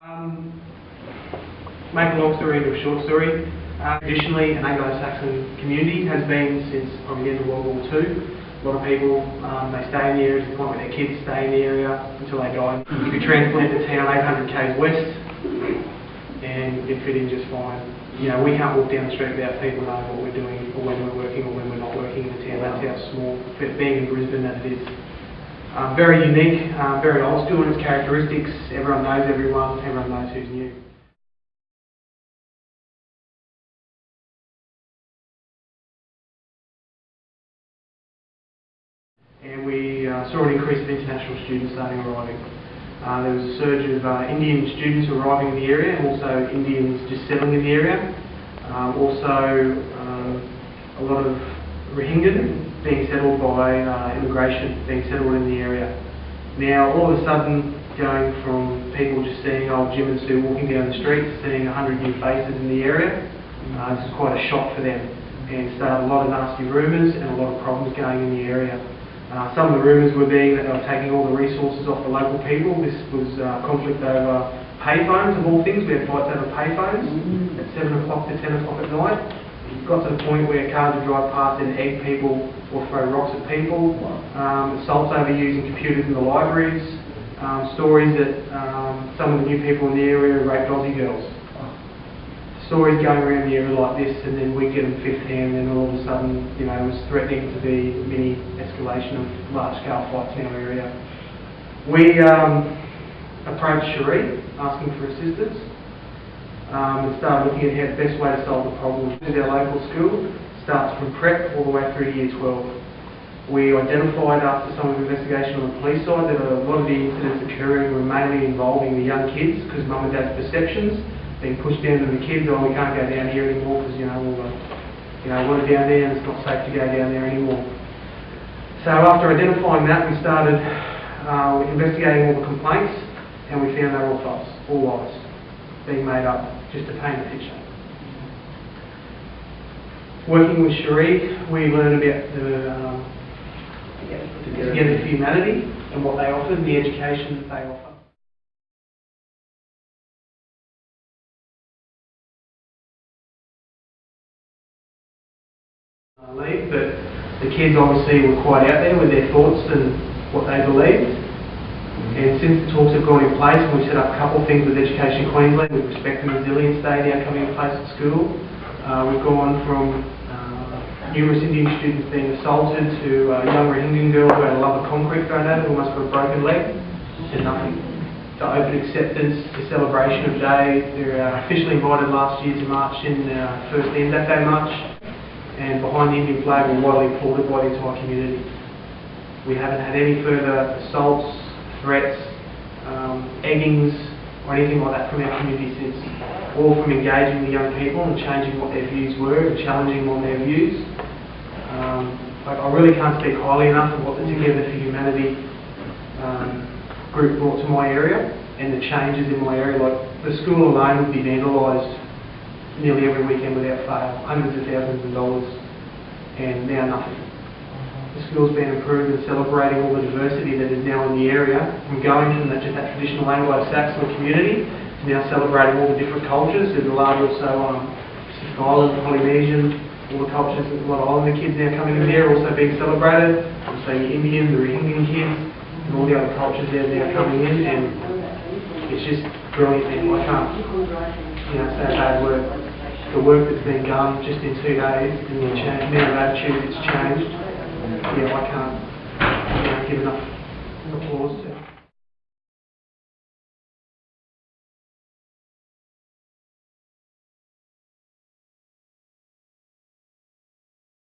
Make a long story into a short story. Traditionally, an Anglo-Saxon community has been since probably the end of World War II. A lot of people, they stay in the area to the point where their kids stay in the area until they die. You could transplant the town 800 k's west and you'd fit in just fine. You know, we can't walk down the street without people knowing what we're doing or when we're working or when we're not working in the town. That's how small, being in Brisbane, that it is. Very unique, very old school in its characteristics. Everyone knows everyone, everyone knows who's new. And we saw an increase of international students starting arriving. There was a surge of Indian students arriving in the area, and also Indians just settling in the area. Also a lot of Rohingya being settled by immigration, being settled in the area. Now all of a sudden, going from people just seeing old Jim and Sue walking down the street to seeing 100 new faces in the area, this is quite a shock for them, and started a lot of nasty rumours and a lot of problems going in the area. Some of the rumours were being that they were taking all the resources off the local people. This was conflict over payphones of all things. We had fights over payphones at 7 o'clock to 10 o'clock at night. It got to the point where cars would drive past and egg people or throw rocks at people. Assaults over using computers in the libraries. Stories that some of the new people in the area raped Aussie girls. Stories going around the area like this, and then we get them fifth hand, and then all of a sudden, you know, it was threatening to be a mini escalation of large-scale fights in our area. We approached Cherie, asking for assistance, and started looking at how the best way to solve the problem. Our local school starts from prep all the way through to year 12. We identified after some of the investigation on the police side that a lot of the incidents occurring were mainly involving the young kids, because mum and dad's perceptions being pushed down to the kids, oh, we can't go down here anymore because, we're down there and it's not safe to go down there anymore. So after identifying that, we started investigating all the complaints, and we found they were all false, all lies, being made up just to paint a picture. Working with Cherie, we learned about the Together for Humanity and what they offered and the education that they offer. But the kids obviously were quite out there with their thoughts and what they believed. And since the talks have gone in place, and we've set up a couple of things with Education Queensland, with Respect and Resilience Day now coming in place at school. We've gone from numerous Indian students being assaulted to a young Rohingya girl who had a lump of concrete thrown at her, almost got a broken leg, to nothing. To open acceptance, to celebration of days. They're officially invited last year to march in our first End That Day march. And behind the Indian flag were widely applauded by the entire community. We haven't had any further assaults, threats, eggings or anything like that from our community since. All from engaging the young people and changing what their views were and challenging on their views. I really can't speak highly enough of what the Together for Humanity group brought to my area and the changes in my area. Like the school alone would be vandalised nearly every weekend without fail, hundreds of thousands of dollars, and now nothing. The school's been improved and celebrating all the diversity that is now in the area, from going from just that traditional Anglo-Saxon community to now celebrating all the different cultures. There's a large also Pacific Island, Polynesian, all the cultures, a lot of Islander kids now coming in there also being celebrated. Also the Indian, the Rohingya kids, and all the other cultures there now coming in, and it's just brilliant. And I can't say a bad word. The work that's been done just in 2 days and the amount of attitude that's changed, I can't give enough applause to.